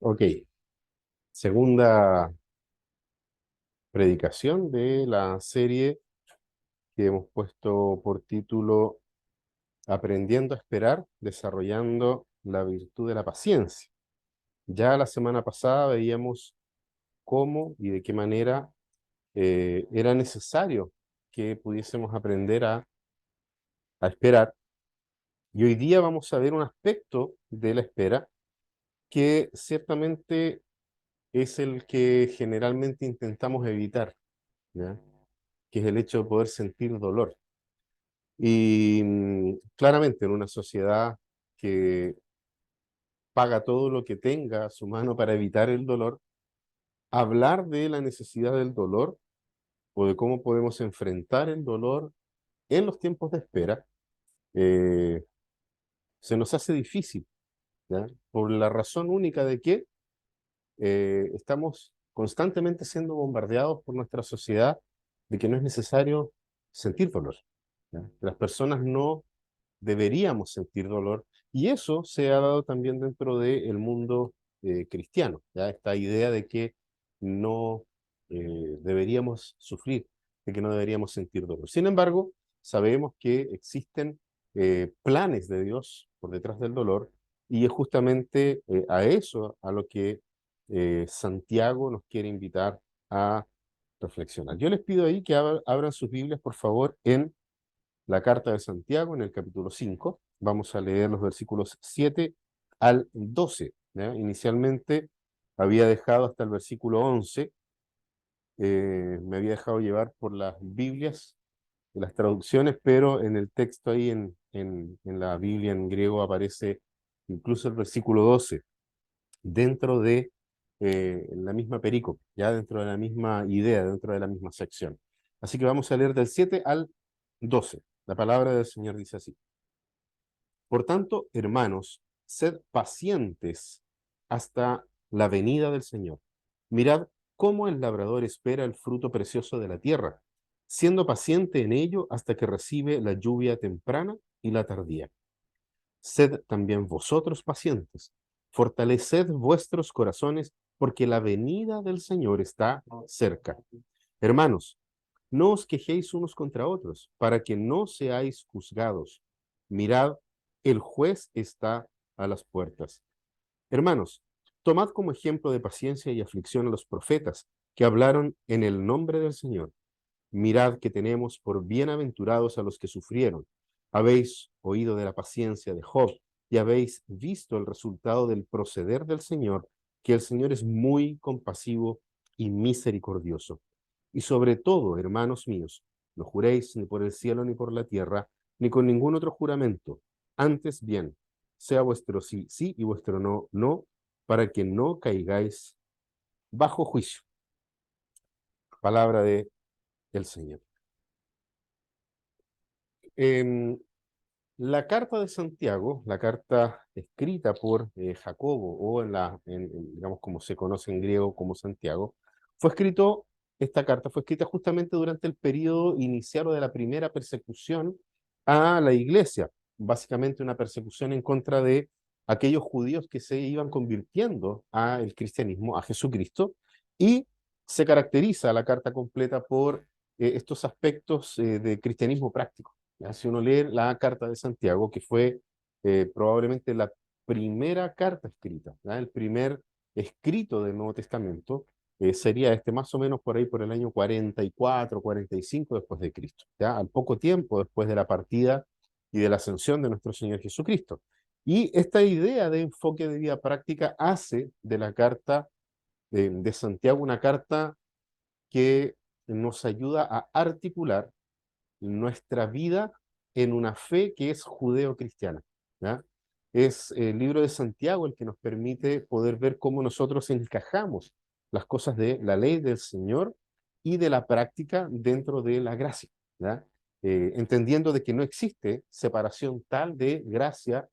Ok, segunda predicación de la serie que hemos puesto por título Aprendiendo a esperar, desarrollando la virtud de la paciencia. Ya la semana pasada veíamos cómo y de qué manera era necesario que pudiésemos aprender a esperar. Y hoy día vamos a ver un aspecto de la espera que ciertamente es el que generalmente intentamos evitar, ¿ya? Que es el hecho de poder sentir dolor. Y claramente en una sociedad que paga todo lo que tenga a su mano para evitar el dolor, hablar de la necesidad del dolor o de cómo podemos enfrentar el dolor en los tiempos de espera, eh, se nos hace difícil, ¿ya? Por la razón única de que estamos constantemente siendo bombardeados por nuestra sociedad de que no es necesario sentir dolor, ¿ya? Las personas no deberíamos sentir dolor, y eso se ha dado también dentro del mundo cristiano, ¿ya? Esta idea de que no deberíamos sufrir, de que no deberíamos sentir dolor. Sin embargo, sabemos que existen planes de Dios por detrás del dolor, y es justamente a eso a lo que Santiago nos quiere invitar a reflexionar. Yo les pido ahí que abran sus Biblias, por favor, en la carta de Santiago, en el capítulo 5. Vamos a leer los versículos 7 al 12. ¿Ya? Inicialmente había dejado hasta el versículo 11. Me había dejado llevar por las Biblias, las traducciones, pero en el texto ahí, en la Biblia en griego, aparece incluso el versículo 12 dentro de la misma perícope, ya dentro de la misma idea, dentro de la misma sección. Así que vamos a leer del 7 al 12. La palabra del Señor dice así: Por tanto, hermanos, sed pacientes hasta la venida del Señor. Mirad cómo el labrador espera el fruto precioso de la tierra, siendo paciente en ello hasta que recibe la lluvia temprana y la tardía. Sed también vosotros pacientes, fortaleced vuestros corazones, porque la venida del Señor está cerca. Hermanos, no os quejéis unos contra otros, para que no seáis juzgados. Mirad, el juez está a las puertas. Hermanos, tomad como ejemplo de paciencia y aflicción a los profetas que hablaron en el nombre del Señor. Mirad que tenemos por bienaventurados a los que sufrieron. Habéis oído de la paciencia de Job y habéis visto el resultado del proceder del Señor, que el Señor es muy compasivo y misericordioso. Y sobre todo, hermanos míos, no juréis ni por el cielo ni por la tierra, ni con ningún otro juramento. Antes bien, sea vuestro sí, sí y vuestro no, no, para que no caigáis bajo juicio. Palabra de el Señor. Eh, la carta de Santiago, la carta escrita por Jacobo, o digamos como se conoce en griego como Santiago, fue escrito, esta carta fue escrita justamente durante el periodo inicial o de la primera persecución a la iglesia, básicamente una persecución en contra de aquellos judíos que se iban convirtiendo al cristianismo, a Jesucristo, y se caracteriza la carta completa por estos aspectos de cristianismo práctico. ¿Ya? Si uno lee la carta de Santiago, que fue probablemente la primera carta escrita, ¿ya? El primer escrito del Nuevo Testamento, sería este más o menos por ahí por el año 44, 45 después de Cristo, ¿ya? Al poco tiempo después de la partida y de la ascensión de nuestro Señor Jesucristo. Y esta idea de enfoque de vida práctica hace de la carta de Santiago una carta que nos ayuda a articular nuestra vida en una fe que es judeo-cristiana, ¿ya? Es el libro de Santiago el que nos permite poder ver cómo nosotros encajamos las cosas de la ley del Señor y de la práctica dentro de la gracia, ¿ya? Entendiendo de que no existe separación tal de gracia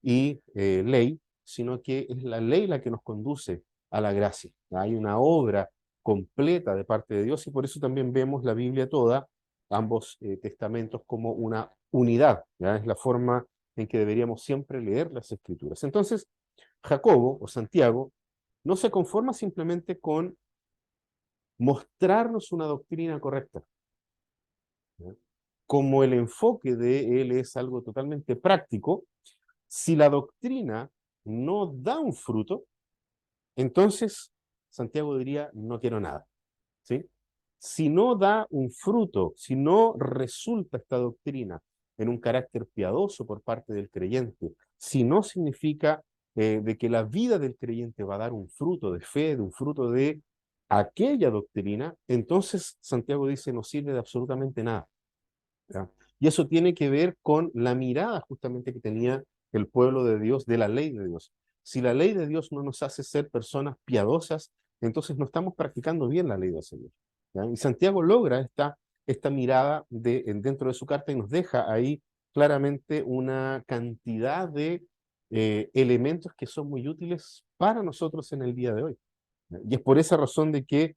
y ley, sino que es la ley la que nos conduce a la gracia. ¿Ya? Hay una obra completa de parte de Dios, y por eso también vemos la Biblia toda, ambos testamentos, como una unidad, ¿ya? Es la forma en que deberíamos siempre leer las Escrituras. Entonces, Jacobo o Santiago no se conforma simplemente con mostrarnos una doctrina correcta, ¿ya? Como el enfoque de él es algo totalmente práctico, si la doctrina no da un fruto, entonces Santiago diría, no quiero nada, ¿sí? Si no da un fruto, si no resulta esta doctrina en un carácter piadoso por parte del creyente, si no significa de que la vida del creyente va a dar un fruto de fe, de un fruto de aquella doctrina, entonces Santiago dice no sirve de absolutamente nada, ¿ya? Y eso tiene que ver con la mirada justamente que tenía el pueblo de Dios de la ley de Dios. Si la ley de Dios no nos hace ser personas piadosas, entonces no estamos practicando bien la ley del Señor, ¿ya? Y Santiago logra esta mirada dentro de su carta y nos deja ahí claramente una cantidad de elementos que son muy útiles para nosotros en el día de hoy, ¿ya? Y es por esa razón de que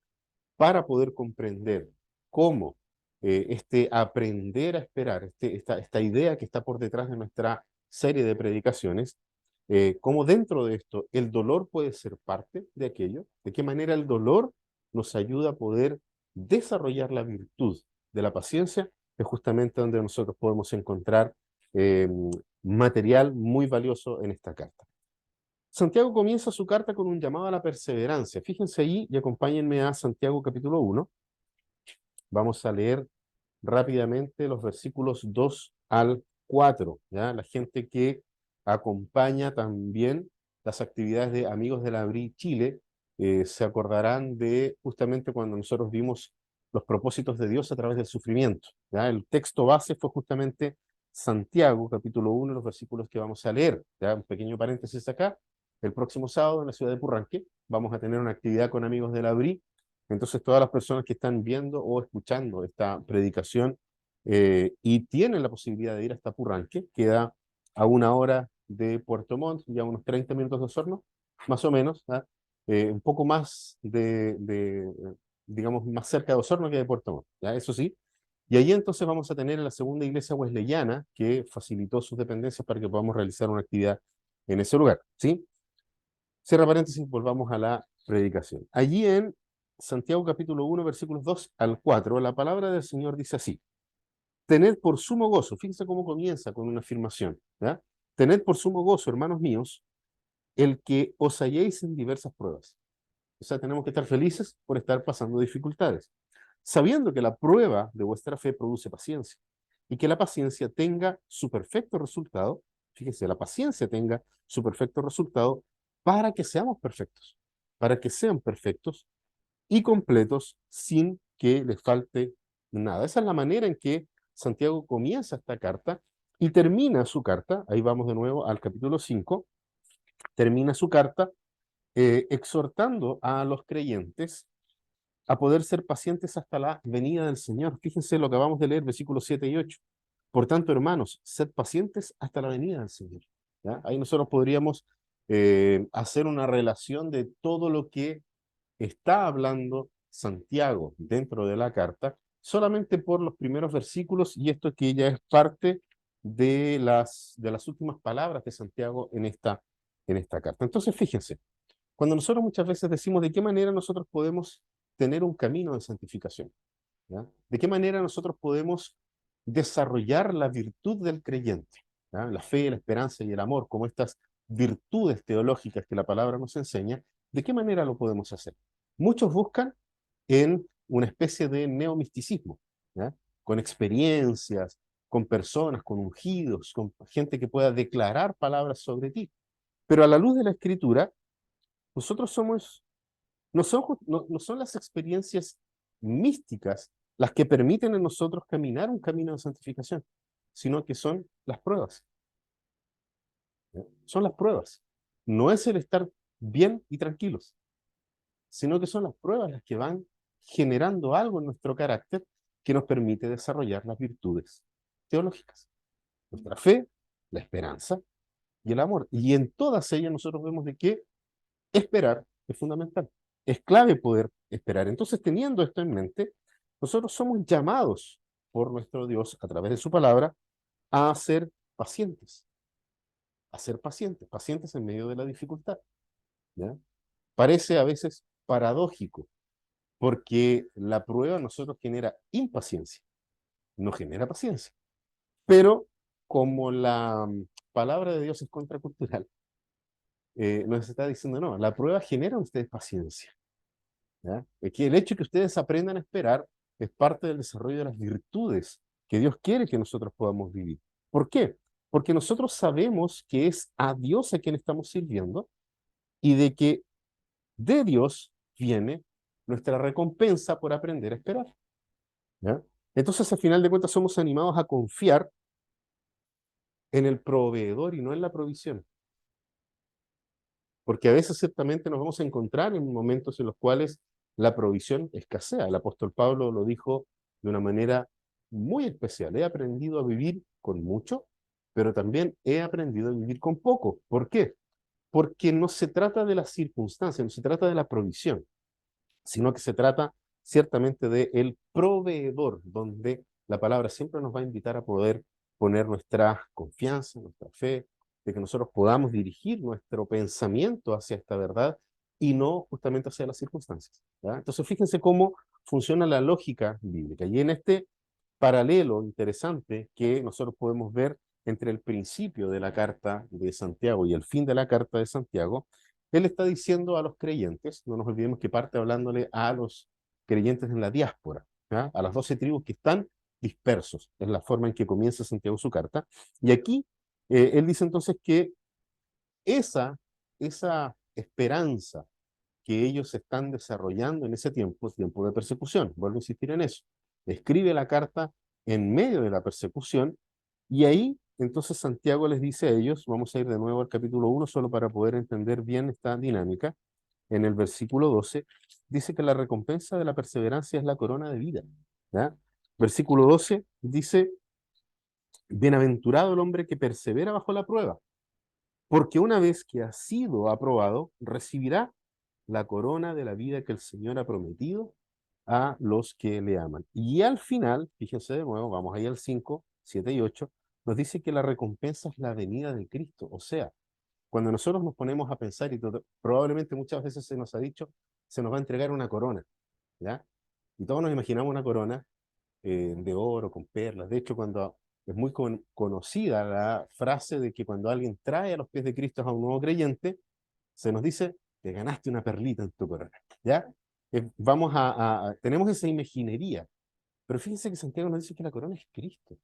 para poder comprender cómo este aprender a esperar, esta idea que está por detrás de nuestra serie de predicaciones, cómo dentro de esto el dolor puede ser parte de aquello, de qué manera el dolor nos ayuda a poder desarrollar la virtud de la paciencia, es justamente donde nosotros podemos encontrar eh, material muy valioso en esta carta. Santiago comienza su carta con un llamado a la perseverancia. Fíjense ahí y acompáñenme a Santiago capítulo 1. Vamos a leer rápidamente los versículos 2 al 4. ¿Ya? La gente que acompaña también las actividades de Amigos de la Abrí Chile se acordarán de justamente cuando nosotros vimos los propósitos de Dios a través del sufrimiento. ¿Ya? El texto base fue justamente Santiago, capítulo 1, los versículos que vamos a leer. ¿Ya? Un pequeño paréntesis acá. El próximo sábado en la ciudad de Purranque vamos a tener una actividad con Amigos de la Abrí. Entonces, todas las personas que están viendo o escuchando esta predicación y tienen la posibilidad de ir hasta Purranque, queda a 1 hora de Puerto Montt, ya unos 30 minutos de Osorno, más o menos, ¿ah? Un poco más digamos, más cerca de Osorno que de Puerto Montt, ¿ya? Eso sí. Y allí entonces vamos a tener la segunda iglesia wesleyana que facilitó sus dependencias para que podamos realizar una actividad en ese lugar, ¿sí? Cierra paréntesis, volvamos a la predicación. Allí en Santiago capítulo 1, versículos 2 al 4, la palabra del Señor dice así: tened por sumo gozo, fíjense cómo comienza con una afirmación, ¿ya? Tened por sumo gozo, hermanos míos, el que os halléis en diversas pruebas. O sea, tenemos que estar felices por estar pasando dificultades, sabiendo que la prueba de vuestra fe produce paciencia, y que la paciencia tenga su perfecto resultado, fíjese, la paciencia tenga su perfecto resultado para que seamos perfectos, para que sean perfectos y completos sin que les falte nada. Esa es la manera en que Santiago comienza esta carta y termina su carta, ahí vamos de nuevo al capítulo 5, termina su carta exhortando a los creyentes a poder ser pacientes hasta la venida del Señor. Fíjense lo que acabamos de leer, versículos 7 y 8. Por tanto, hermanos, sed pacientes hasta la venida del Señor. ¿Ya? Ahí nosotros podríamos hacer una relación de todo lo que está hablando Santiago dentro de la carta, solamente por los primeros versículos, y esto que ya es parte de las últimas palabras de Santiago en esta carta. Entonces, fíjense, cuando nosotros muchas veces decimos de qué manera nosotros podemos tener un camino de santificación, ¿ya? De qué manera nosotros podemos desarrollar la virtud del creyente, ¿ya? La fe, la esperanza y el amor, como estas virtudes teológicas que la palabra nos enseña, ¿de qué manera lo podemos hacer? Muchos buscan en una especie de neomisticismo, ¿ya? Con experiencias, con personas, con ungidos, con gente que pueda declarar palabras sobre ti. Pero a la luz de la Escritura, nosotros no son las experiencias místicas las que permiten a nosotros caminar un camino de santificación, sino que son las pruebas. ¿Ya? Son las pruebas. No es el estar bien y tranquilos, sino que son las pruebas las que van generando algo en nuestro carácter que nos permite desarrollar las virtudes teológicas. Nuestra fe, la esperanza y el amor. Y en todas ellas nosotros vemos de que esperar es fundamental. Es clave poder esperar. Entonces, teniendo esto en mente, nosotros somos llamados por nuestro Dios a través de su palabra a ser pacientes, pacientes en medio de la dificultad, ¿ya? Parece a veces paradójico, porque la prueba a nosotros genera impaciencia, no genera paciencia. Pero como la palabra de Dios es contracultural, nos está diciendo, no, la prueba genera en ustedes paciencia. ¿Ya? Es que el hecho de que ustedes aprendan a esperar es parte del desarrollo de las virtudes que Dios quiere que nosotros podamos vivir. ¿Por qué? Porque nosotros sabemos que es a Dios a quien estamos sirviendo y de que de Dios viene nuestra recompensa por aprender a esperar. ¿Ya? Entonces, al final de cuentas, somos animados a confiar en el proveedor y no en la provisión. Porque a veces ciertamente nos vamos a encontrar en momentos en los cuales la provisión escasea. El apóstol Pablo lo dijo de una manera muy especial. He aprendido a vivir con mucho, pero también he aprendido a vivir con poco. ¿Por qué? Porque no se trata de las circunstancias, no se trata de la provisión, sino que se trata ciertamente de el proveedor, donde la palabra siempre nos va a invitar a poder poner nuestra confianza, nuestra fe, de que nosotros podamos dirigir nuestro pensamiento hacia esta verdad y no justamente hacia las circunstancias. ¿Ya? Entonces, fíjense cómo funciona la lógica bíblica. Y en este paralelo interesante que nosotros podemos ver entre el principio de la carta de Santiago y el fin de la carta de Santiago, él está diciendo a los creyentes, no nos olvidemos que parte hablándole a los creyentes en la diáspora, ¿ya? A las 12 tribus que están dispersos, es la forma en que comienza Santiago su carta, y aquí él dice entonces que esa, esa esperanza que ellos están desarrollando en ese tiempo, tiempo de persecución, vuelvo a insistir en eso, escribe la carta en medio de la persecución, y ahí entonces Santiago les dice a ellos, vamos a ir de nuevo al capítulo 1 solo para poder entender bien esta dinámica, en el versículo 12, dice que la recompensa de la perseverancia es la corona de vida. ¿Ya? Versículo 12 dice, bienaventurado el hombre que persevera bajo la prueba, porque una vez que ha sido aprobado, recibirá la corona de la vida que el Señor ha prometido a los que le aman. Y al final, fíjense de nuevo, vamos ahí al 5, 7 y 8, nos dice que la recompensa es la venida de Cristo. O sea, cuando nosotros nos ponemos a pensar, y probablemente muchas veces se nos ha dicho, se nos va a entregar una corona, ¿ya? Y todos nos imaginamos una corona de oro, con perlas. De hecho, cuando es muy conocida la frase de que cuando alguien trae a los pies de Cristo a un nuevo creyente, se nos dice, te ganaste una perlita en tu corona, ¿ya? Tenemos esa imaginería, pero fíjense que Santiago nos dice que la corona es Cristo.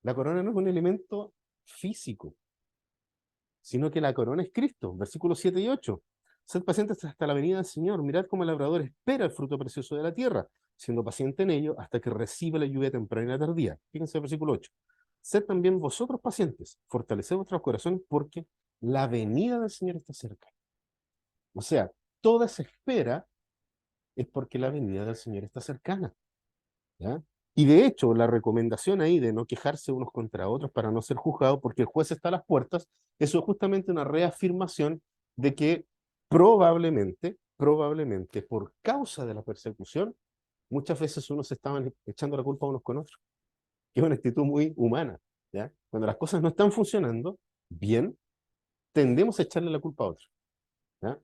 La corona no es un elemento físico, sino que la corona es Cristo. Versículos 7 y 8. Sed pacientes hasta la venida del Señor. Mirad cómo el labrador espera el fruto precioso de la tierra, siendo paciente en ello hasta que reciba la lluvia temprana y tardía. Fíjense el versículo 8. Sed también vosotros pacientes, fortaleced vuestros corazones porque la venida del Señor está cerca. O sea, toda esa espera es porque la venida del Señor está cercana. ¿Ya? Y de hecho, la recomendación ahí de no quejarse unos contra otros para no ser juzgados porque el juez está a las puertas, eso es justamente una reafirmación de que probablemente por causa de la persecución, muchas veces unos estaban echando la culpa unos con otros, que es una actitud muy humana. ¿Ya? Cuando las cosas no están funcionando bien, tendemos a echarle la culpa a otros. ¿Ya?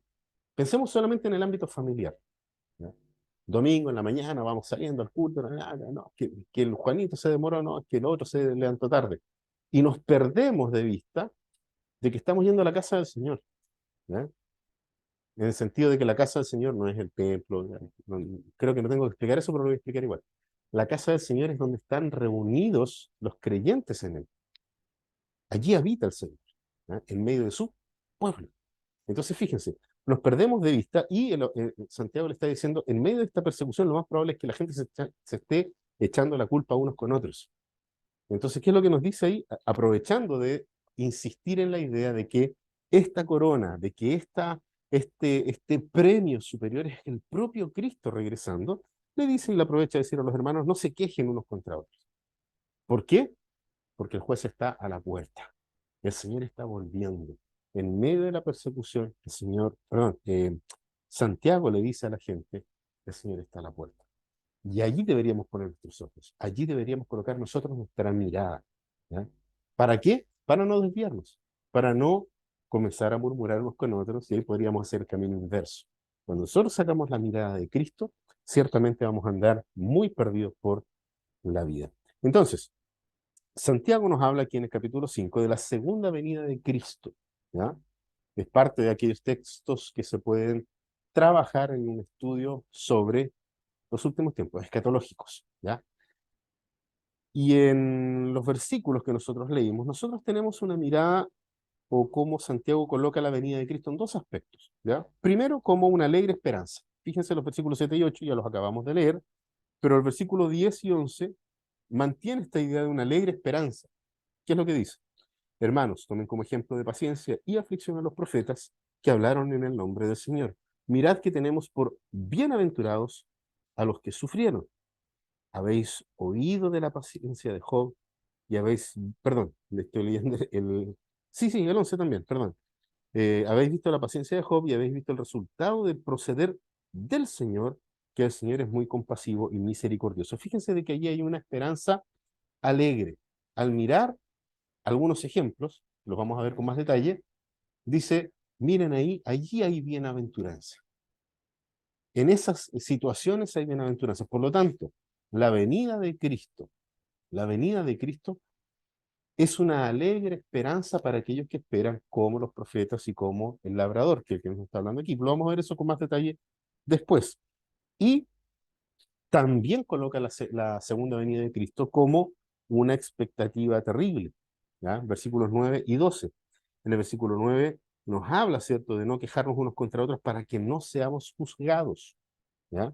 Pensemos solamente en el ámbito familiar. ¿Ya? Domingo en la mañana vamos saliendo al culto, no, que el Juanito se demoró, no, que el otro se levantó tarde. Y nos perdemos de vista de que estamos yendo a la casa del Señor. ¿Ya? En el sentido de que la casa del Señor no es el templo. Creo que no tengo que explicar eso, pero lo voy a explicar igual. La casa del Señor es donde están reunidos los creyentes en Él. Allí habita el Señor, ¿ya? En medio de su pueblo. Entonces, fíjense, nos perdemos de vista y Santiago le está diciendo, en medio de esta persecución, lo más probable es que la gente se esté echando la culpa unos con otros. Entonces, ¿qué es lo que nos dice ahí? Aprovechando de insistir en la idea de que esta corona, de que este premio superior es el propio Cristo regresando, le dice y le aprovecha de decir a los hermanos, no se quejen unos contra otros. ¿Por qué? Porque el juez está a la puerta. El Señor está volviendo. En medio de la persecución, Santiago le dice a la gente, el Señor está a la puerta. Y allí deberíamos poner nuestros ojos. Allí deberíamos colocar nosotros nuestra mirada. ¿Ya? ¿Para qué? Para no desviarnos. Para no comenzar a murmurar unos con otros y ahí podríamos hacer el camino inverso. Cuando nosotros sacamos la mirada de Cristo, ciertamente vamos a andar muy perdidos por la vida. Entonces, Santiago nos habla aquí en el capítulo 5 de la segunda venida de Cristo, ¿ya? Es parte de aquellos textos que se pueden trabajar en un estudio sobre los últimos tiempos escatológicos, ¿ya? Y en los versículos que nosotros leímos, nosotros tenemos una mirada o cómo Santiago coloca la venida de Cristo en dos aspectos, ¿ya? Primero, como una alegre esperanza. Fíjense los versículos 7 y 8, ya los acabamos de leer, pero el versículo 10 y 11 mantiene esta idea de una alegre esperanza. ¿Qué es lo que dice? Hermanos, tomen como ejemplo de paciencia y aflicción a los profetas que hablaron en el nombre del Señor. Mirad que tenemos por bienaventurados a los que sufrieron. Habéis oído de la paciencia de Job y habéis, perdón, le estoy leyendo sí, el 11 también, perdón. Habéis visto la paciencia de Job y habéis visto el resultado del proceder del Señor, que el Señor es muy compasivo y misericordioso. Fíjense de que allí hay una esperanza alegre. Al mirar algunos ejemplos, los vamos a ver con más detalle, dice, miren ahí, allí hay bienaventuranza. En esas situaciones hay bienaventuranza. Por lo tanto, la venida de Cristo, la venida de Cristo es una alegre esperanza para aquellos que esperan, como los profetas y como el labrador, que es el que nos está hablando aquí. Lo vamos a ver eso con más detalle después. Y también coloca la segunda venida de Cristo como una expectativa terrible. ¿Ya? Versículos 9 y 12. En el versículo 9 nos habla, ¿cierto?, de no quejarnos unos contra otros para que no seamos juzgados. ¿Ya?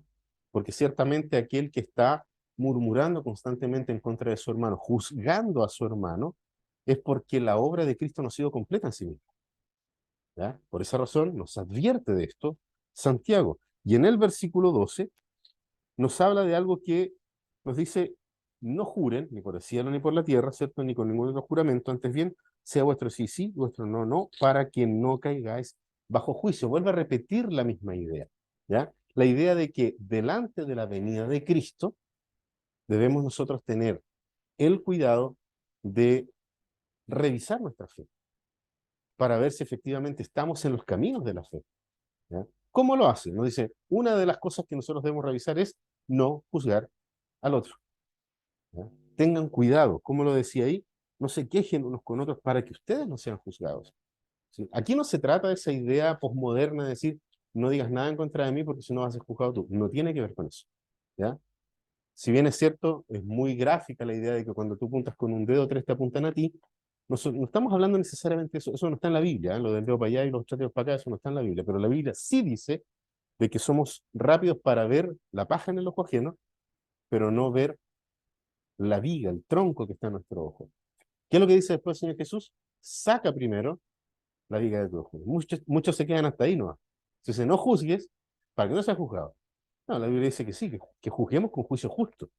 Porque ciertamente aquel que está murmurando constantemente en contra de su hermano, juzgando a su hermano, es porque la obra de Cristo no ha sido completa en sí misma. ¿Ya? Por esa razón nos advierte de esto Santiago. Y en el versículo 12 nos habla de algo que nos dice, no juren, ni por el cielo ni por la tierra, ¿cierto? Ni con ningún otro juramento, antes bien, sea vuestro sí, sí, vuestro no, no, para que no caigáis bajo juicio. Vuelve a repetir la misma idea, ¿ya? La idea de que delante de la venida de Cristo debemos nosotros tener el cuidado de revisar nuestra fe para ver si efectivamente estamos en los caminos de la fe, ¿ya? ¿Cómo lo hace? Nos dice, una de las cosas que nosotros debemos revisar es no juzgar al otro. ¿Ya? Tengan cuidado, como lo decía ahí, no se quejen unos con otros para que ustedes no sean juzgados. ¿Sí? Aquí no se trata de esa idea posmoderna de decir, no digas nada en contra de mí porque si no vas a ser juzgado tú. No tiene que ver con eso. ¿Ya? Si bien es cierto, es muy gráfica la idea de que cuando tú apuntas con un dedo, tres te apuntan a ti. No estamos hablando necesariamente de eso, eso no está en la Biblia, ¿eh? Lo del dedo para allá y los tres dedos para acá, eso no está en la Biblia, pero la Biblia sí dice de que somos rápidos para ver la paja en el ojo ajeno, pero no ver la viga, el tronco que está en nuestro ojo. ¿Qué es lo que dice después el Señor Jesús? Saca primero la viga de tu ojo. Muchos se quedan hasta ahí, ¿no? Entonces, no juzgues para que no seas juzgado. No, la Biblia dice que sí, que juzguemos con juicio justo.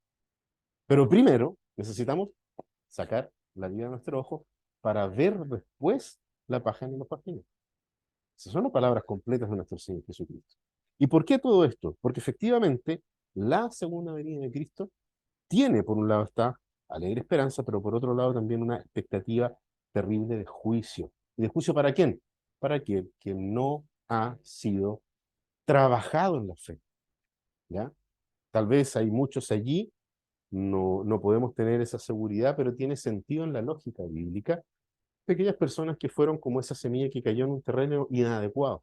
Pero primero necesitamos sacar la viga de nuestro ojo para ver después la paja en los ajeno. Esas son las palabras completas de nuestro Señor Jesucristo. ¿Y por qué todo esto? Porque efectivamente la segunda venida de Cristo tiene, por un lado, esta alegre esperanza, pero por otro lado también una expectativa terrible de juicio. ¿Y de juicio para quién? Para aquel que no ha sido trabajado en la fe. ¿Ya? Tal vez hay muchos allí, no podemos tener esa seguridad, pero tiene sentido en la lógica bíblica de aquellas personas que fueron como esa semilla que cayó en un terreno inadecuado.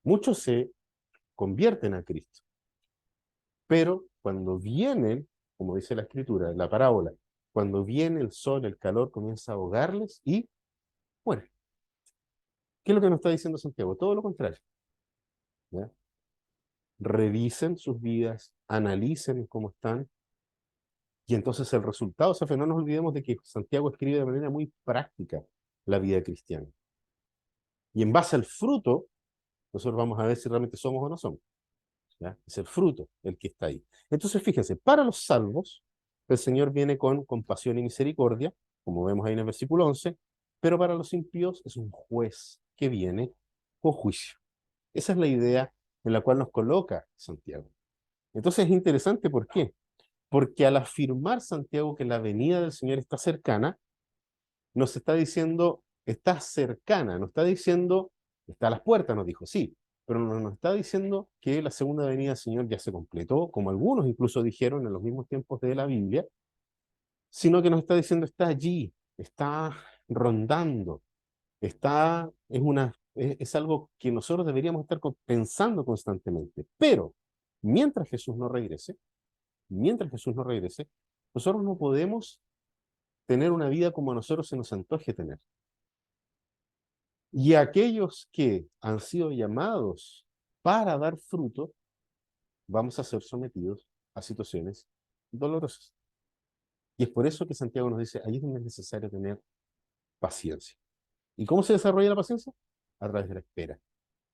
Muchos se convierten a Cristo, pero cuando vienen, como dice la escritura, la parábola, cuando viene el sol, el calor comienza a ahogarles y mueren. ¿Qué es lo que nos está diciendo Santiago? Todo lo contrario. ¿Ya? Revisen sus vidas, analicen cómo están, y entonces el resultado, o sea, no nos olvidemos de que Santiago escribe de manera muy práctica la vida cristiana. Y en base al fruto, nosotros vamos a ver si realmente somos o no somos. ¿Ya? Es el fruto el que está ahí. Entonces, fíjense, para los salvos, el Señor viene con compasión y misericordia, como vemos ahí en el versículo 11, pero para los impíos es un juez que viene con juicio. Esa es la idea en la cual nos coloca Santiago. Entonces es interesante, ¿por qué? Porque al afirmar Santiago que la venida del Señor está cercana, nos está diciendo está cercana, no está diciendo, está a las puertas, nos dijo, sí, pero no nos está diciendo que la segunda venida del Señor ya se completó, como algunos incluso dijeron en los mismos tiempos de la Biblia, sino que nos está diciendo está allí, está rondando, es algo que nosotros deberíamos estar pensando constantemente. Pero mientras Jesús no regrese, mientras Jesús no regrese, nosotros no podemos tener una vida como a nosotros se nos antoje tener. Y aquellos que han sido llamados para dar fruto, vamos a ser sometidos a situaciones dolorosas. Y es por eso que Santiago nos dice, ahí es donde es necesario tener paciencia. ¿Y cómo se desarrolla la paciencia? A través de la espera,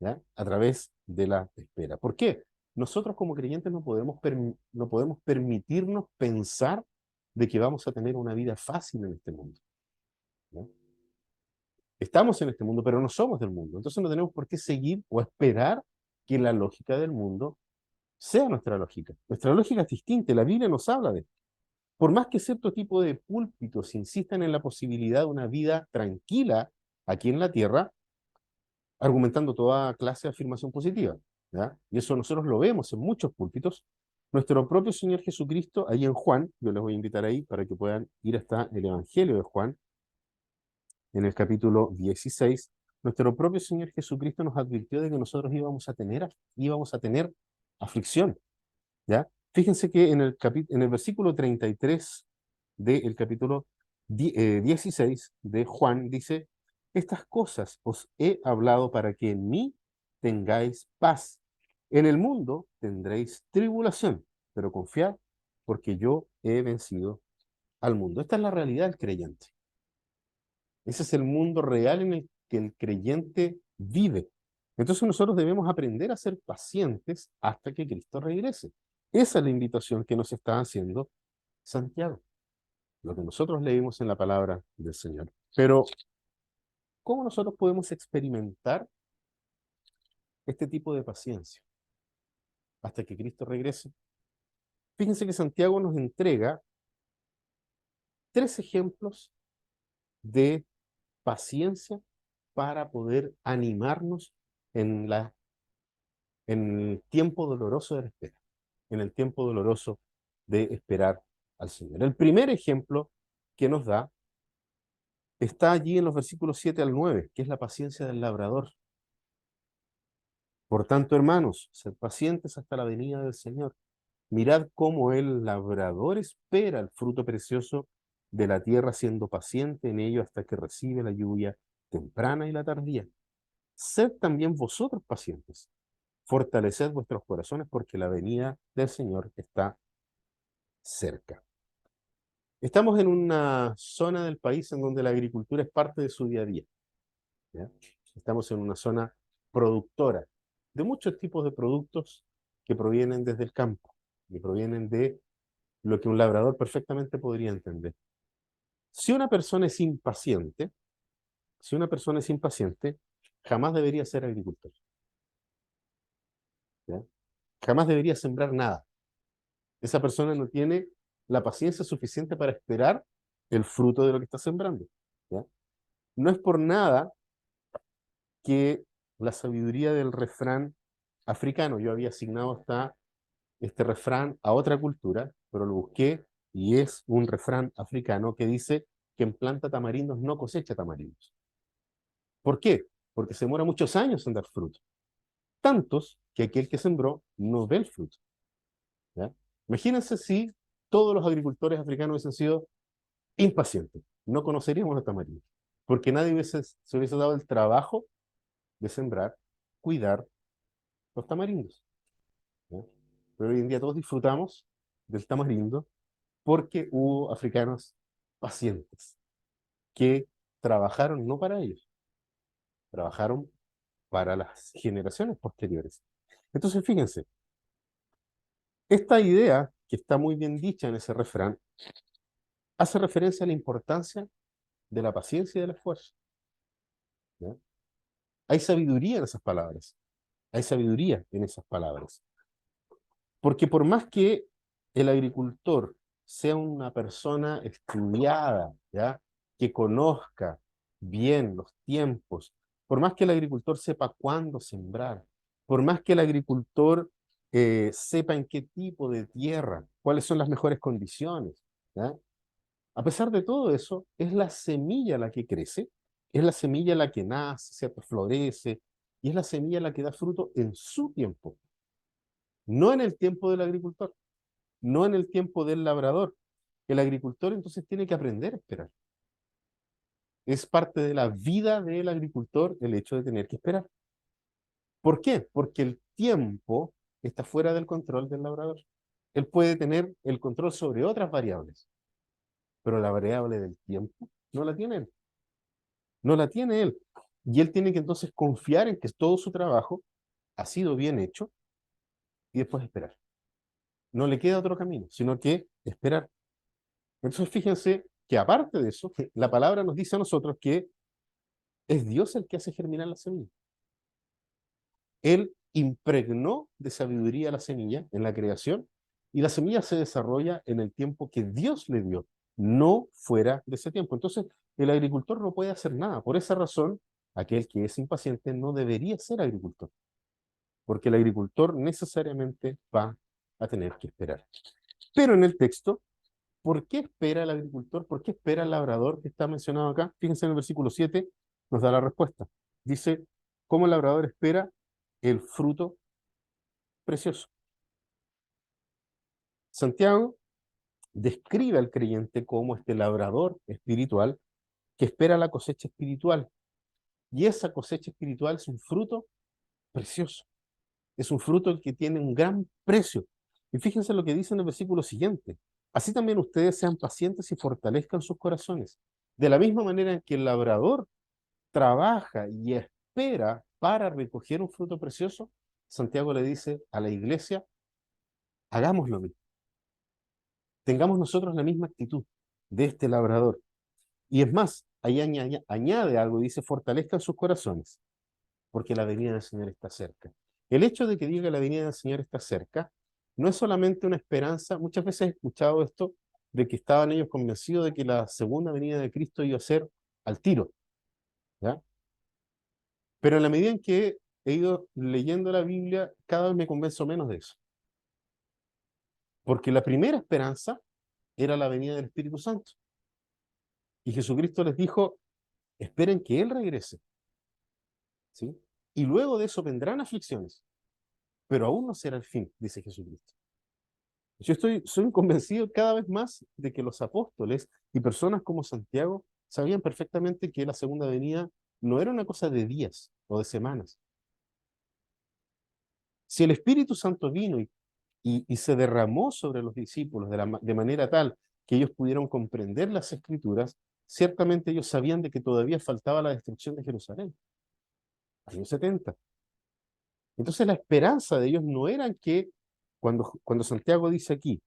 ¿ya? A través de la espera. ¿Por qué? Nosotros como creyentes no podemos permitirnos pensar de que vamos a tener una vida fácil en este mundo, ¿ya? Estamos en este mundo, pero no somos del mundo. Entonces no tenemos por qué seguir o esperar que la lógica del mundo sea nuestra lógica. Nuestra lógica es distinta. La Biblia nos habla de esto. Por más que cierto tipo de púlpitos insistan en la posibilidad de una vida tranquila aquí en la tierra, argumentando toda clase de afirmación positiva, ¿ya? Y eso nosotros lo vemos en muchos púlpitos. Nuestro propio Señor Jesucristo, ahí en Juan, yo les voy a invitar ahí para que puedan ir hasta el Evangelio de Juan, en el capítulo 16, nuestro propio Señor Jesucristo nos advirtió de que nosotros íbamos a tener aflicción, ¿ya? Fíjense que en el versículo 33 del capítulo 16 de Juan dice, estas cosas os he hablado para que en mí tengáis paz. En el mundo tendréis tribulación, pero confiad porque yo he vencido al mundo. Esta es la realidad del creyente. Ese es el mundo real en el que el creyente vive. Entonces nosotros debemos aprender a ser pacientes hasta que Cristo regrese. Esa es la invitación que nos está haciendo Santiago, lo que nosotros leímos en la palabra del Señor. Pero, ¿cómo nosotros podemos experimentar este tipo de paciencia hasta que Cristo regrese? Fíjense que Santiago nos entrega tres ejemplos de paciencia para poder animarnos en en el tiempo doloroso de la espera, en el tiempo doloroso de esperar al Señor. El primer ejemplo que nos da está allí en los versículos 7 al 9, que es la paciencia del labrador. Por tanto, hermanos, sed pacientes hasta la venida del Señor. Mirad cómo el labrador espera el fruto precioso de la tierra, siendo paciente en ello hasta que recibe la lluvia temprana y la tardía. Sed también vosotros pacientes. Fortaleced vuestros corazones porque la venida del Señor está cerca. Estamos en una zona del país en donde la agricultura es parte de su día a día, ¿ya? Estamos en una zona productora de muchos tipos de productos que provienen desde el campo, que provienen de lo que un labrador perfectamente podría entender. Si una persona es impaciente, si una persona es impaciente, jamás debería ser agricultor, ¿ya? Jamás debería sembrar nada. Esa persona no tiene la paciencia suficiente para esperar el fruto de lo que está sembrando, ¿ya? No es por nada que la sabiduría del refrán africano, yo había asignado hasta este refrán a otra cultura, pero lo busqué y es un refrán africano que dice que en planta tamarindos no cosecha tamarindos. ¿Por qué? Porque se demora muchos años en dar fruto. Tantos que aquel que sembró no ve el fruto, ¿ya? Imagínense si todos los agricultores africanos hubiesen sido impacientes. No conoceríamos los tamarindos, porque se hubiese dado el trabajo de sembrar, cuidar los tamarindos, ¿ya? Pero hoy en día todos disfrutamos del tamarindo porque hubo africanos pacientes que trabajaron no para ellos, trabajaron para las generaciones posteriores. Entonces, fíjense, esta idea, que está muy bien dicha en ese refrán, hace referencia a la importancia de la paciencia y del esfuerzo, ¿ya? Hay sabiduría en esas palabras, hay sabiduría en esas palabras. Porque por más que el agricultor sea una persona estudiada, ¿ya? Que conozca, bien los tiempos, por más que el agricultor sepa cuándo sembrar, por más que el agricultor sepa en qué tipo de tierra, cuáles son las mejores condiciones, ¿ya? A pesar de todo eso, es la semilla la que crece, es la semilla la que nace, ¿cierto? Florece, y es la semilla la que da fruto en su tiempo, no en el tiempo del agricultor, no en el tiempo del labrador. El agricultor entonces tiene que aprender a esperar. Es parte de la vida del agricultor el hecho de tener que esperar. ¿Por qué? Porque el tiempo está fuera del control del labrador. Él puede tener el control sobre otras variables, pero la variable del tiempo no la tiene él. No la tiene él. Y él tiene que entonces confiar en que todo su trabajo ha sido bien hecho y después esperar. No le queda otro camino, sino que esperar. Entonces fíjense que aparte de eso, la palabra nos dice a nosotros que es Dios el que hace germinar la semilla. Él impregnó de sabiduría la semilla en la creación y la semilla se desarrolla en el tiempo que Dios le dio, no fuera de ese tiempo. Entonces, el agricultor no puede hacer nada. Por esa razón, aquel que es impaciente no debería ser agricultor, porque el agricultor necesariamente va a tener que esperar. Pero en el texto, ¿por qué espera el agricultor? ¿Por qué espera el labrador que está mencionado acá? Fíjense en el versículo 7, nos da la respuesta. Dice, ¿cómo el labrador espera el fruto precioso? Santiago describe al creyente como este labrador espiritual que espera la cosecha espiritual. Y esa cosecha espiritual es un fruto precioso. Es un fruto que tiene un gran precio. Y fíjense lo que dice en el versículo siguiente. Así también ustedes sean pacientes y fortalezcan sus corazones. De la misma manera en que el labrador trabaja y espera para recoger un fruto precioso, Santiago le dice a la iglesia, hagamos lo mismo. Tengamos nosotros la misma actitud de este labrador. Y es más, ahí añade algo, dice, fortalezcan sus corazones, porque la venida del Señor está cerca. El hecho de que diga la venida del Señor está cerca, no es solamente una esperanza, muchas veces he escuchado esto, de que estaban ellos convencidos de que la segunda venida de Cristo iba a ser al tiro, ¿ya? Pero en la medida en que he ido leyendo la Biblia, cada vez me convenzo menos de eso. Porque la primera esperanza era la venida del Espíritu Santo. Y Jesucristo les dijo, esperen que Él regrese, ¿sí? Y luego de eso vendrán aflicciones, pero aún no será el fin, dice Jesucristo. Soy convencido cada vez más de que los apóstoles y personas como Santiago sabían perfectamente que la segunda venida no era una cosa de días o de semanas. Si el Espíritu Santo vino y se derramó sobre los discípulos de manera tal que ellos pudieron comprender las Escrituras, ciertamente ellos sabían de que todavía faltaba la destrucción de Jerusalén, años 70. Entonces la esperanza de ellos no era que cuando Santiago dice aquí,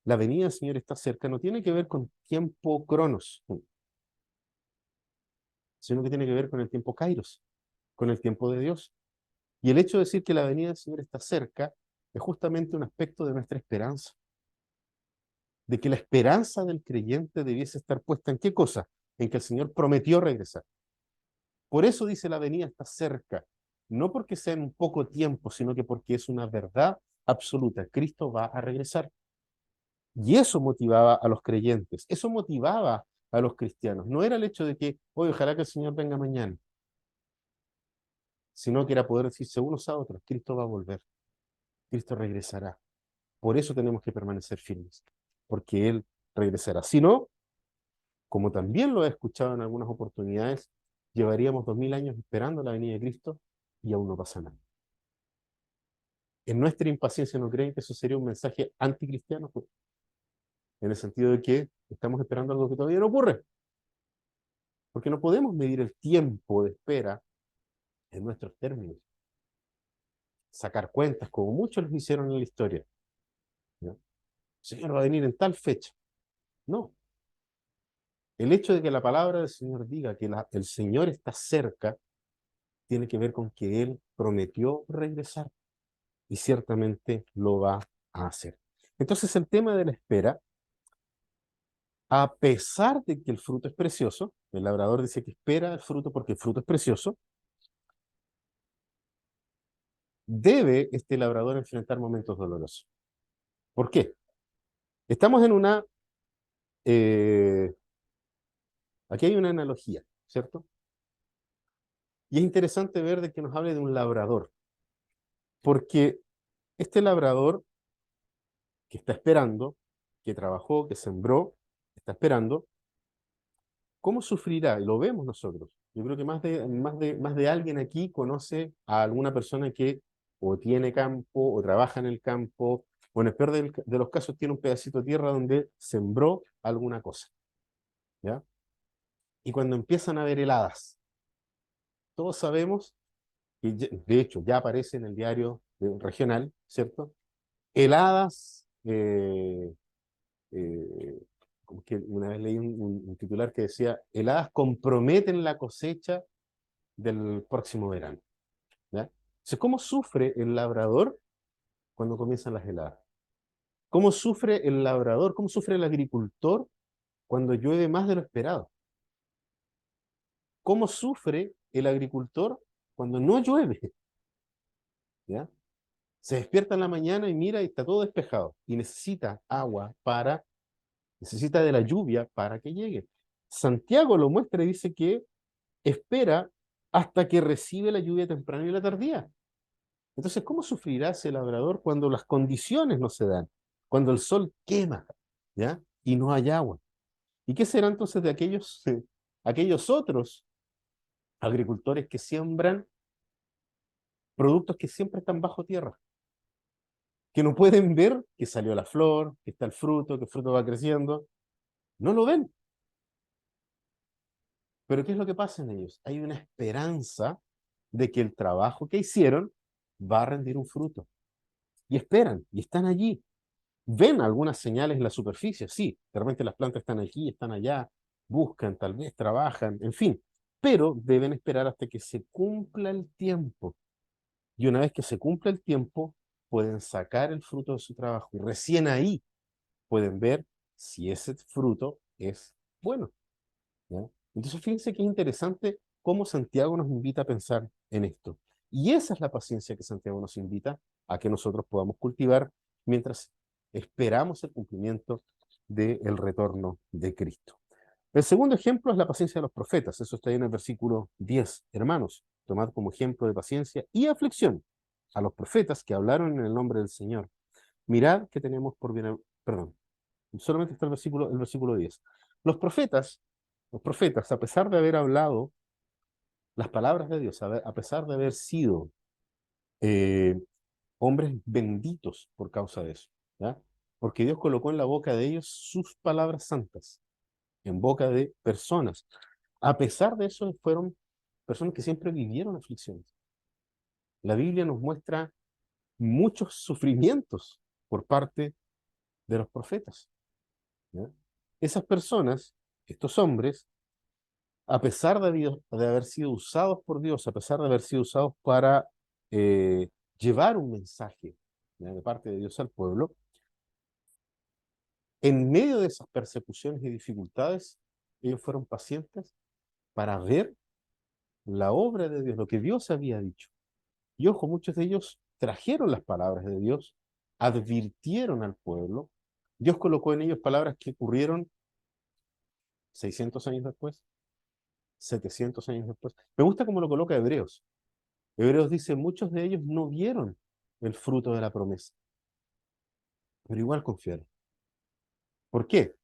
la venida del Señor está cerca, no tiene que ver con tiempo cronos, sino que tiene que ver con el tiempo kairos, con el tiempo de Dios. Y el hecho de decir que la venida del Señor está cerca es justamente un aspecto de nuestra esperanza, de que la esperanza del creyente debiese estar puesta en qué cosa, en que el Señor prometió regresar. Por eso dice la venida está cerca, no porque sea en un poco tiempo, sino que porque es una verdad absoluta. Cristo va a regresar. Y eso motivaba a los creyentes, eso motivaba a los cristianos. No era el hecho de que, oye, ojalá que el Señor venga mañana, sino que era poder decirse unos a otros, Cristo va a volver, Cristo regresará. Por eso tenemos que permanecer firmes, porque Él regresará. Si no, como también lo he escuchado en algunas oportunidades, llevaríamos 2000 años esperando la venida de Cristo y aún no pasa nada. En nuestra impaciencia, ¿no creen que eso sería un mensaje anticristiano? Pues, en el sentido de que estamos esperando algo que todavía no ocurre, porque no podemos medir el tiempo de espera en nuestros términos, sacar cuentas, como muchos lo hicieron en la historia. ¿No? El Señor va a venir en tal fecha. No. El hecho de que la palabra del Señor diga que el Señor está cerca, tiene que ver con que Él prometió regresar y ciertamente lo va a hacer. Entonces el tema de la espera a pesar de que el fruto es precioso, el labrador dice que espera el fruto porque el fruto es precioso, debe este labrador enfrentar momentos dolorosos. ¿Por qué? Estamos en una, eh, aquí hay una analogía, ¿cierto? Y es interesante ver de que nos hable de un labrador, porque este labrador que está esperando, que trabajó, que sembró, está esperando, ¿cómo sufrirá? Y lo vemos nosotros. Yo creo que más de alguien aquí conoce a alguna persona que o tiene campo, o trabaja en el campo, o en el peor de los casos tiene un pedacito de tierra donde sembró alguna cosa, ¿ya? Y cuando empiezan a haber heladas, todos sabemos, y de hecho ya aparece en el diario regional, ¿cierto? Heladas, como que una vez leí un titular que decía, heladas comprometen la cosecha del próximo verano, ¿ya? Entonces, ¿cómo sufre el labrador cuando comienzan las heladas? ¿Cómo sufre el labrador? ¿Cómo sufre el agricultor cuando llueve más de lo esperado? ¿Cómo sufre el agricultor cuando no llueve? ¿Ya? Se despierta en la mañana y mira y está todo despejado y necesita agua necesita de la lluvia para que llegue. Santiago lo muestra y dice que espera hasta que recibe la lluvia temprana y la tardía. Entonces, ¿cómo sufrirá ese labrador cuando las condiciones no se dan? Cuando el sol quema, ¿ya? Y no hay agua. ¿Y qué será entonces de aquellos otros agricultores que siembran productos que siempre están bajo tierra? Que no pueden ver que salió la flor, que está el fruto, que el fruto va creciendo. No lo ven. Pero ¿qué es lo que pasa en ellos? Hay una esperanza de que el trabajo que hicieron va a rendir un fruto. Y esperan, y están allí. Ven algunas señales en la superficie, sí, de repente las plantas están aquí, están allá, buscan, tal vez trabajan, en fin, pero deben esperar hasta que se cumpla el tiempo. Y una vez que se cumpla el tiempo, pueden sacar el fruto de su trabajo. Y recién ahí pueden ver si ese fruto es bueno, ¿ya? Entonces, fíjense que es interesante cómo Santiago nos invita a pensar en esto. Y esa es la paciencia que Santiago nos invita a que nosotros podamos cultivar mientras esperamos el cumplimiento del retorno de Cristo. El segundo ejemplo es la paciencia de los profetas. Eso está ahí en el versículo 10. Hermanos, tomad como ejemplo de paciencia y aflicción a los profetas que hablaron en el nombre del Señor. Mirad que tenemos por bien... Perdón, solamente está el versículo 10. Los profetas, los profetas, a pesar de haber hablado las palabras de Dios, a pesar de haber sido eh, hombres benditos por causa de eso, ¿ya? Porque Dios colocó en la boca de ellos sus palabras santas, en boca de personas. A pesar de eso, fueron personas que siempre vivieron aflicciones. La Biblia nos muestra muchos sufrimientos por parte de los profetas, ¿ya? Esas personas, estos hombres, a pesar de haber sido usados por Dios, a pesar de haber sido usados para llevar un mensaje, ¿ya?, de parte de Dios al pueblo, en medio de esas persecuciones y dificultades, ellos fueron pacientes para ver la obra de Dios, lo que Dios había dicho. Y ojo, muchos de ellos trajeron las palabras de Dios, advirtieron al pueblo. Dios colocó en ellos palabras que ocurrieron 600 años después, 700 años después. Me gusta cómo lo coloca Hebreos. Hebreos dice, muchos de ellos no vieron el fruto de la promesa, pero igual confiaron. ¿Por qué?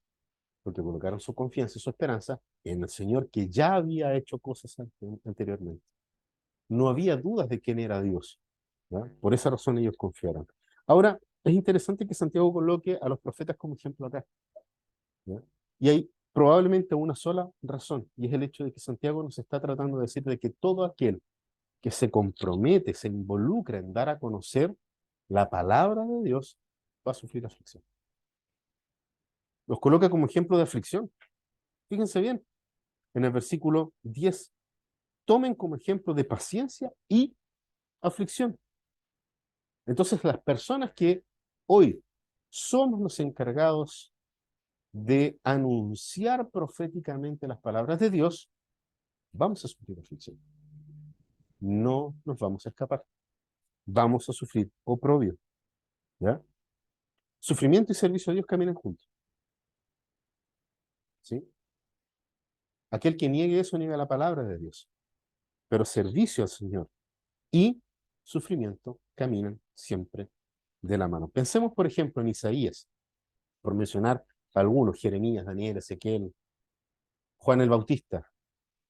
Porque colocaron su confianza y su esperanza en el Señor que ya había hecho cosas anteriormente. No había dudas de quién era Dios, ¿ya? Por esa razón ellos confiaron. Ahora, es interesante que Santiago coloque a los profetas como ejemplo acá, ¿ya? Y hay probablemente una sola razón, y es el hecho de que Santiago nos está tratando de decir de que todo aquel que se compromete, se involucra en dar a conocer la palabra de Dios, va a sufrir aflicción. Los coloca como ejemplo de aflicción. Fíjense bien, en el versículo 10, tomen como ejemplo de paciencia y aflicción. Entonces, las personas que hoy somos los encargados de anunciar proféticamente las palabras de Dios, vamos a sufrir aflicción. No nos vamos a escapar. Vamos a sufrir oprobio. ¿Ya? Sufrimiento y servicio a Dios caminan juntos. ¿Sí? Aquel que niegue eso niega la palabra de Dios. Pero servicio al Señor y sufrimiento caminan siempre de la mano. Pensemos, por ejemplo, en Isaías, por mencionar algunos, Jeremías, Daniel, Ezequiel, Juan el Bautista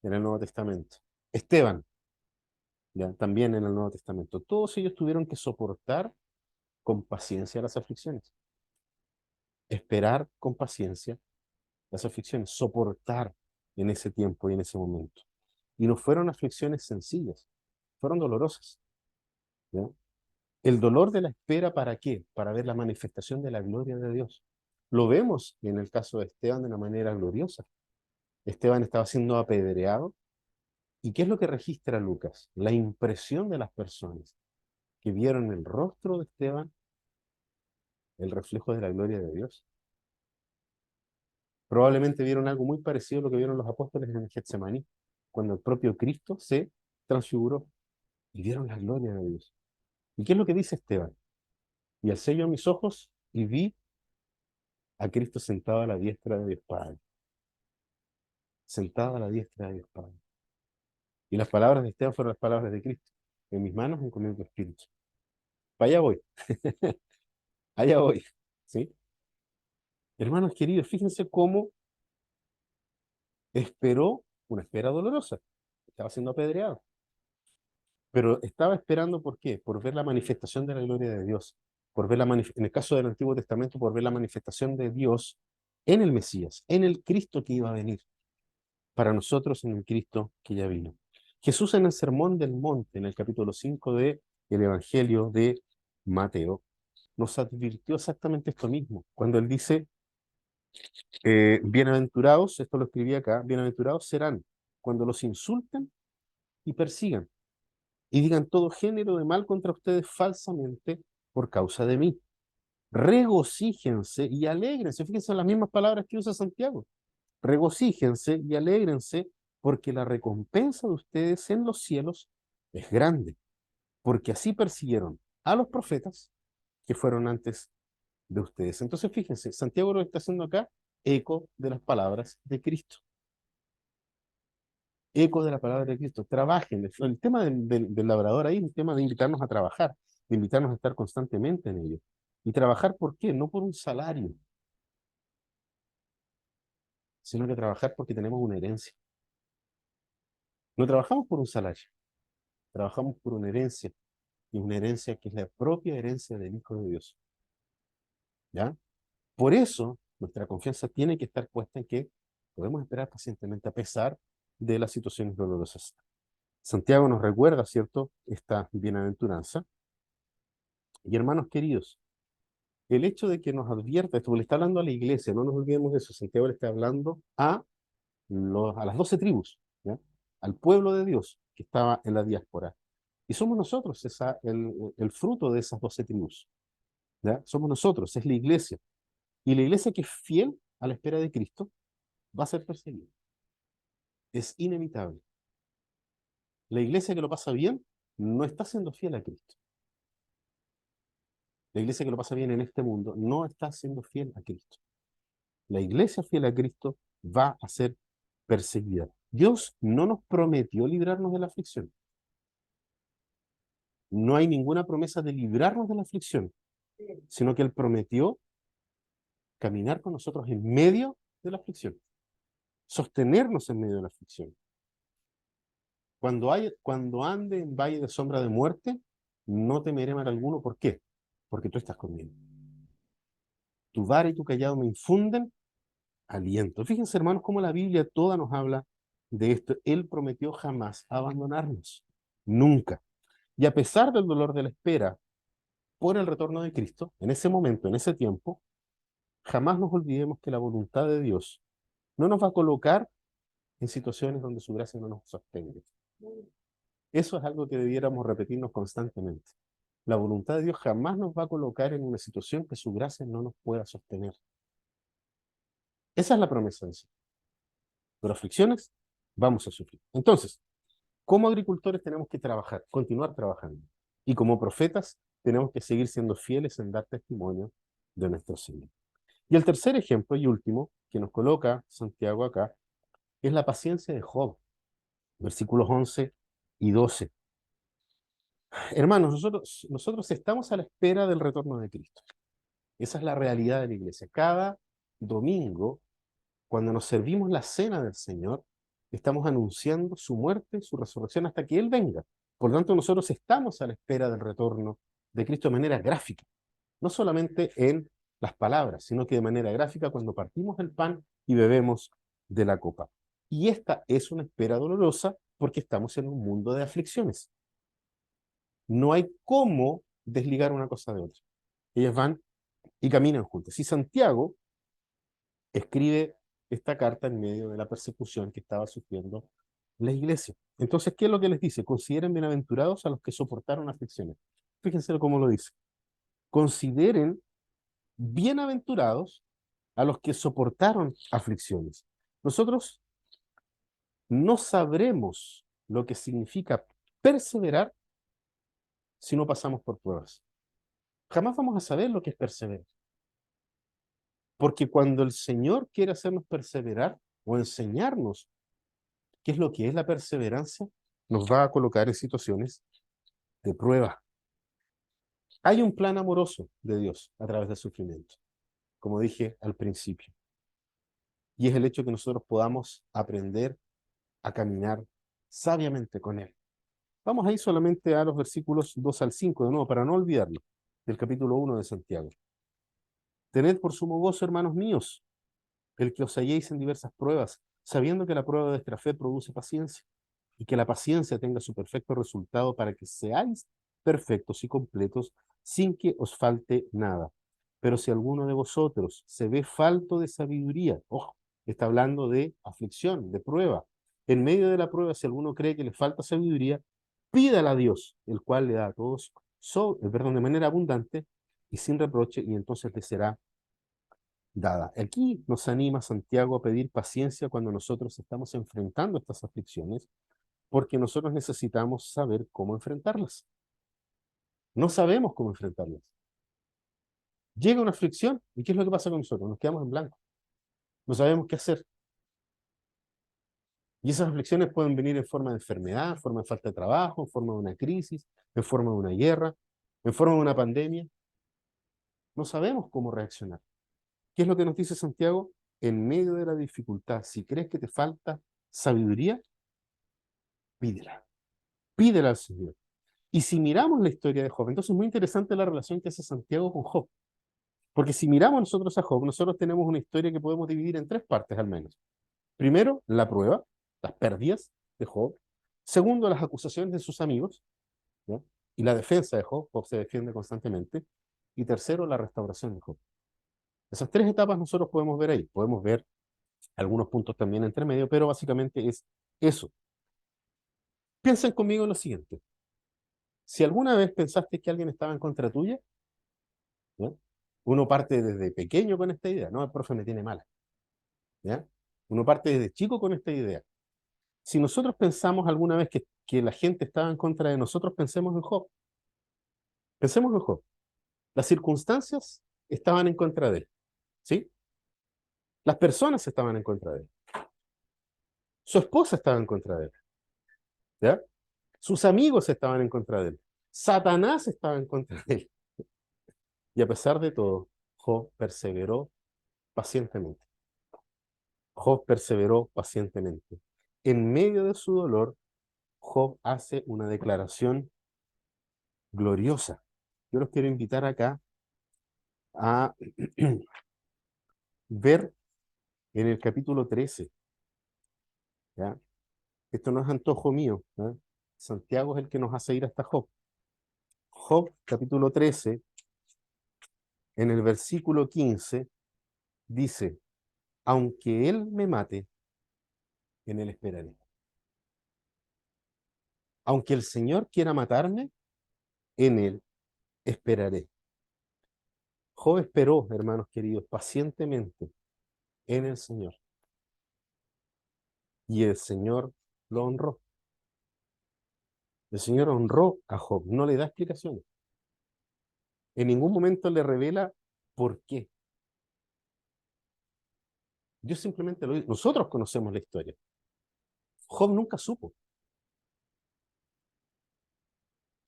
en el Nuevo Testamento, Esteban, ¿ya? También en el Nuevo Testamento. Todos ellos tuvieron que soportar con paciencia las aflicciones, esperar con paciencia las aflicciones, soportar en ese tiempo y en ese momento. Y no fueron aflicciones sencillas, fueron dolorosas. ¿Ya? El dolor de la espera, ¿para qué? Para ver la manifestación de la gloria de Dios. Lo vemos en el caso de Esteban de una manera gloriosa. Esteban estaba siendo apedreado. ¿Y qué es lo que registra Lucas? La impresión de las personas que vieron en el rostro de Esteban el reflejo de la gloria de Dios. Probablemente vieron algo muy parecido a lo que vieron los apóstoles en Getsemaní, cuando el propio Cristo se transfiguró y vieron la gloria de Dios. ¿Y qué es lo que dice Esteban? Y alcé yo mis ojos y vi a Cristo sentado a la diestra de Dios Padre. Sentado a la diestra de Dios Padre. Y las palabras de Esteban fueron las palabras de Cristo. En mis manos encomiendo tu espíritu. Para allá voy. Allá voy. ¿Sí? Hermanos queridos, fíjense cómo esperó una espera dolorosa. Estaba siendo apedreado. Pero estaba esperando, ¿por qué? Por ver la manifestación de la gloria de Dios. Por ver en el caso del Antiguo Testamento, por ver la manifestación de Dios en el Mesías, en el Cristo que iba a venir. Para nosotros, en el Cristo que ya vino. Jesús en el Sermón del Monte, en el capítulo 5 del Evangelio de Mateo, nos advirtió exactamente esto mismo. Cuando él dice, bienaventurados, esto lo escribí acá, bienaventurados serán cuando los insulten y persigan y digan todo género de mal contra ustedes falsamente por causa de mí. Regocíjense y alégrense. Fíjense en las mismas palabras que usa Santiago. Regocíjense y alégrense porque la recompensa de ustedes en los cielos es grande, porque así persiguieron a los profetas que fueron antes de ustedes. Entonces, fíjense, Santiago lo está haciendo acá eco de las palabras de Cristo. Eco de la palabra de Cristo. Trabajen. El tema del labrador ahí es un tema de invitarnos a trabajar, de invitarnos a estar constantemente en ello. Y trabajar, ¿por qué? No por un salario, sino que trabajar porque tenemos una herencia. No trabajamos por un salario, trabajamos por una herencia, y una herencia que es la propia herencia del Hijo de Dios. ¿Ya? Por eso, nuestra confianza tiene que estar puesta en que podemos esperar pacientemente a pesar de las situaciones dolorosas. Santiago nos recuerda, ¿cierto?, esta bienaventuranza. Y hermanos queridos, el hecho de que nos advierta esto, porque le está hablando a la iglesia, no nos olvidemos de eso, Santiago le está hablando a las 12 tribus, ¿ya? Al pueblo de Dios que estaba en la diáspora. Y somos nosotros el fruto de esas 12 tribus, ¿ya? Somos nosotros, es la iglesia. Y la iglesia que es fiel a la espera de Cristo va a ser perseguida. Es inevitable. La iglesia que lo pasa bien no está siendo fiel a Cristo. La iglesia que lo pasa bien en este mundo no está siendo fiel a Cristo. La iglesia fiel a Cristo va a ser perseguida. Dios no nos prometió librarnos de la aflicción. No hay ninguna promesa de librarnos de la aflicción, sino que Él prometió caminar con nosotros en medio de la aflicción, sostenernos en medio de la aflicción. Cuando ande en valle de sombra de muerte, no temeré mal alguno. ¿Por qué? Porque tú estás conmigo. Tu vara y tu callado me infunden aliento. Fíjense, hermanos, cómo la Biblia toda nos habla de esto. Él prometió jamás abandonarnos. Nunca. Y a pesar del dolor de la espera por el retorno de Cristo, en ese momento, en ese tiempo, jamás nos olvidemos que la voluntad de Dios no nos va a colocar en situaciones donde su gracia no nos sostenga. Eso es algo que debiéramos repetirnos constantemente. La voluntad de Dios jamás nos va a colocar en una situación que su gracia no nos pueda sostener. Esa es la promesa de Dios. Pero aflicciones vamos a sufrir. Entonces, como agricultores tenemos que trabajar, continuar trabajando. Y como profetas tenemos que seguir siendo fieles en dar testimonio de nuestro Señor. Y el tercer ejemplo y último que nos coloca Santiago acá es la paciencia de Job, versículos 11 y 12. Hermanos, nosotros estamos a la espera del retorno de Cristo. Esa es la realidad de la iglesia. Cada domingo, cuando nos servimos la cena del Señor, estamos anunciando su muerte, su resurrección hasta que Él venga. Por lo tanto, nosotros estamos a la espera del retorno de Cristo de manera gráfica, no solamente en las palabras, sino que de manera gráfica cuando partimos el pan y bebemos de la copa. Y esta es una espera dolorosa porque estamos en un mundo de aflicciones. No hay cómo desligar una cosa de otra. Ellas van y caminan juntas. Y Santiago escribe esta carta en medio de la persecución que estaba sufriendo la iglesia. Entonces, ¿qué es lo que les dice? Consideren bienaventurados a los que soportaron aflicciones. Fíjense cómo lo dice. Consideren bienaventurados a los que soportaron aflicciones. Nosotros no sabremos lo que significa perseverar si no pasamos por pruebas. Jamás vamos a saber lo que es perseverar. Porque cuando el Señor quiere hacernos perseverar o enseñarnos qué es lo que es la perseverancia, nos va a colocar en situaciones de prueba. Hay un plan amoroso de Dios a través del sufrimiento, como dije al principio. Y es el hecho que nosotros podamos aprender a caminar sabiamente con Él. Vamos a ir solamente a los versículos 2 al 5, de nuevo, para no olvidarlo, del capítulo 1 de Santiago. Tened por sumo gozo, hermanos míos, el que os halléis en diversas pruebas, sabiendo que la prueba de vuestra fe produce paciencia, y que la paciencia tenga su perfecto resultado para que seáis perfectos y completos sin que os falte nada. Pero si alguno de vosotros se ve falto de sabiduría, ojo, está hablando de aflicción, de prueba. En medio de la prueba, si alguno cree que le falta sabiduría, pídala a Dios, el cual le da a todos, de manera abundante y sin reproche, y entonces le será dada. Aquí nos anima Santiago a pedir paciencia cuando nosotros estamos enfrentando estas aflicciones, porque nosotros necesitamos saber cómo enfrentarlas. No sabemos cómo enfrentarlas. Llega una aflicción, ¿y qué es lo que pasa con nosotros? Nos quedamos en blanco. No sabemos qué hacer. Y esas aflicciones pueden venir en forma de enfermedad, en forma de falta de trabajo, en forma de una crisis, en forma de una guerra, en forma de una pandemia. No sabemos cómo reaccionar. ¿Qué es lo que nos dice Santiago? En medio de la dificultad, si crees que te falta sabiduría, pídela. Pídela al Señor. Y si miramos la historia de Job, entonces es muy interesante la relación que hace Santiago con Job. Porque si miramos nosotros a Job, nosotros tenemos una historia que podemos dividir en tres partes al menos. Primero, la prueba, las pérdidas de Job. Segundo, las acusaciones de sus amigos, ¿no? Y la defensa de Job. Job se defiende constantemente. Y tercero, la restauración de Job. Esas tres etapas nosotros podemos ver ahí. Podemos ver algunos puntos también entre medio, pero básicamente es eso. Piensen conmigo en lo siguiente. Si alguna vez pensaste que alguien estaba en contra tuya, ¿ya? Uno parte desde pequeño con esta idea, no, el profe me tiene mala, ¿ya? Uno parte desde chico con esta idea. Si nosotros pensamos alguna vez que la gente estaba en contra de nosotros, pensemos en Job. Pensemos en Job. Las circunstancias estaban en contra de él, ¿sí? Las personas estaban en contra de él. Su esposa estaba en contra de él, ¿ya? Sus amigos estaban en contra de él. Satanás estaba en contra de él. Y a pesar de todo, Job perseveró pacientemente. Job perseveró pacientemente. En medio de su dolor, Job hace una declaración gloriosa. Yo los quiero invitar acá a ver en el capítulo 13, ¿ya? Esto no es antojo mío, ¿ya? Santiago es el que nos hace ir hasta Job. Job, capítulo 13, en el versículo 15, dice, aunque él me mate, en él esperaré. Aunque el Señor quiera matarme, en él esperaré. Job esperó, hermanos queridos, pacientemente en el Señor. Y el Señor lo honró. El Señor honró a Job, no le da explicaciones. En ningún momento le revela por qué. Dios simplemente lo dice. Nosotros conocemos la historia. Job nunca supo.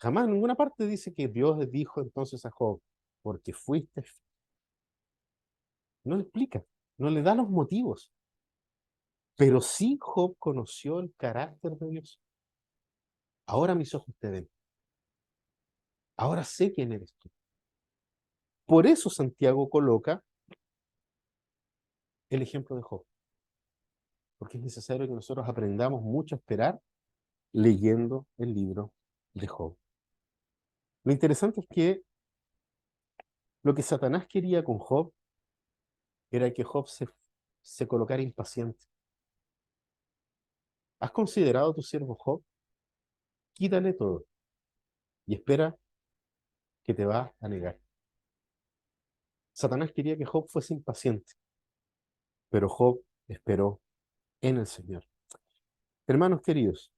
Jamás en ninguna parte dice que Dios le dijo entonces a Job, porque fuiste. No le explica, no le da los motivos. Pero sí Job conoció el carácter de Dios. Ahora mis ojos te ven. Ahora sé quién eres tú. Por eso Santiago coloca el ejemplo de Job. Porque es necesario que nosotros aprendamos mucho a esperar leyendo el libro de Job. Lo interesante es que lo que Satanás quería con Job era que Job se colocara impaciente. ¿Has considerado a tu siervo Job? Quítale todo y espera que te va a negar. Satanás quería que Job fuese impaciente, pero Job esperó en el Señor. Hermanos queridos,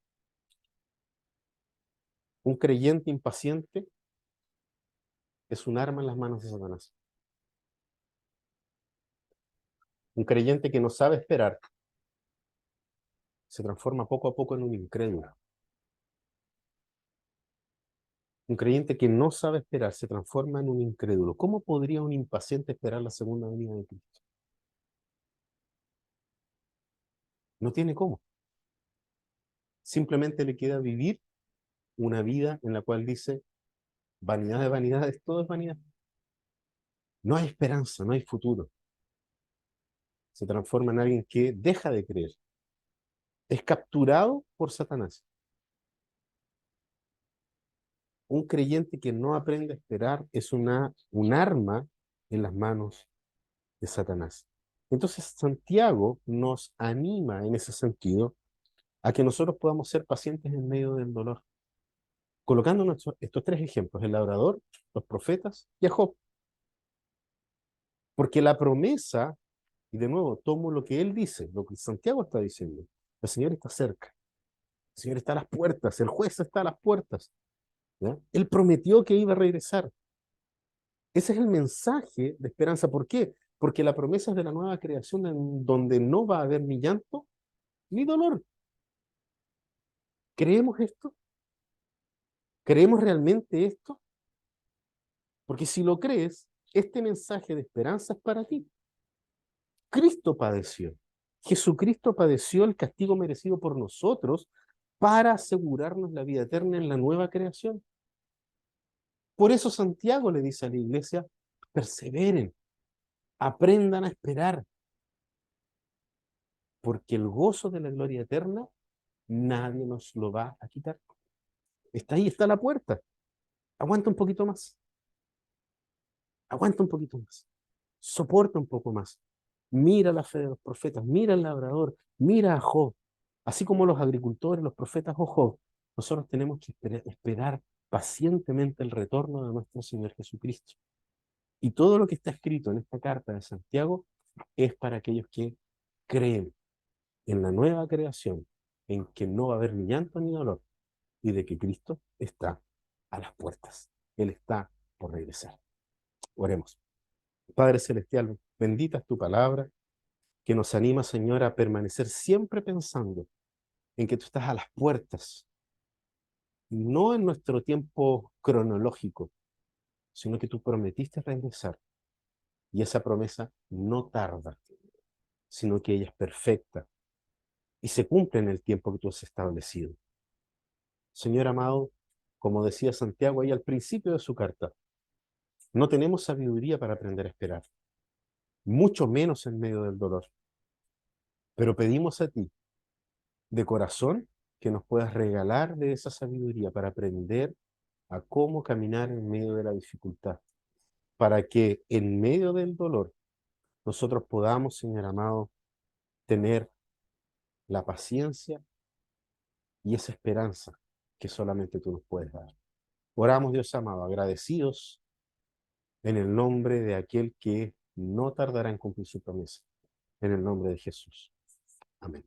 un creyente impaciente es un arma en las manos de Satanás. Un creyente que no sabe esperar se transforma poco a poco en un incrédulo. Un creyente que no sabe esperar se transforma en un incrédulo. ¿Cómo podría un impaciente esperar la segunda venida de Cristo? No tiene cómo. Simplemente le queda vivir una vida en la cual dice, vanidad de vanidades, todo es vanidad. No hay esperanza, no hay futuro. Se transforma en alguien que deja de creer. Es capturado por Satanás. Un creyente que no aprende a esperar es un arma en las manos de Satanás. Entonces Santiago nos anima en ese sentido a que nosotros podamos ser pacientes en medio del dolor, colocando estos tres ejemplos, el labrador, los profetas y a Job. Porque la promesa, y de nuevo tomo lo que él dice, lo que Santiago está diciendo, el Señor está cerca, el Señor está a las puertas, el juez está a las puertas. ¿Ya? Él prometió que iba a regresar. Ese es el mensaje de esperanza. ¿Por qué? Porque la promesa es de la nueva creación en donde no va a haber ni llanto ni dolor. ¿Creemos esto? ¿Creemos realmente esto? Porque si lo crees, este mensaje de esperanza es para ti. Cristo padeció. Jesucristo padeció el castigo merecido por nosotros para asegurarnos la vida eterna en la nueva creación. Por eso Santiago le dice a la iglesia, perseveren, aprendan a esperar, porque el gozo de la gloria eterna nadie nos lo va a quitar. Está ahí, está la puerta. Aguanta un poquito más. Aguanta un poquito más. Soporta un poco más. Mira la fe de los profetas, mira al labrador, mira a Job. Así como los agricultores, los profetas o Job, nosotros tenemos que esperar pacientemente el retorno de nuestro Señor Jesucristo. Y todo lo que está escrito en esta carta de Santiago es para aquellos que creen en la nueva creación, en que no va a haber ni llanto ni dolor, y de que Cristo está a las puertas. Él está por regresar. Oremos. Padre Celestial, bendita es tu palabra, que nos anima, Señor, a permanecer siempre pensando en que tú estás a las puertas, no en nuestro tiempo cronológico, sino que tú prometiste regresar. Y esa promesa no tarda, sino que ella es perfecta y se cumple en el tiempo que tú has establecido. Señor amado, como decía Santiago ahí al principio de su carta, no tenemos sabiduría para aprender a esperar, mucho menos en medio del dolor. Pero pedimos a ti, de corazón, que nos puedas regalar de esa sabiduría para aprender a cómo caminar en medio de la dificultad, para que en medio del dolor nosotros podamos, Señor amado, tener la paciencia y esa esperanza que solamente tú nos puedes dar. Oramos, Dios amado, agradecidos en el nombre de aquel que no tardará en cumplir su promesa, en el nombre de Jesús. Amén.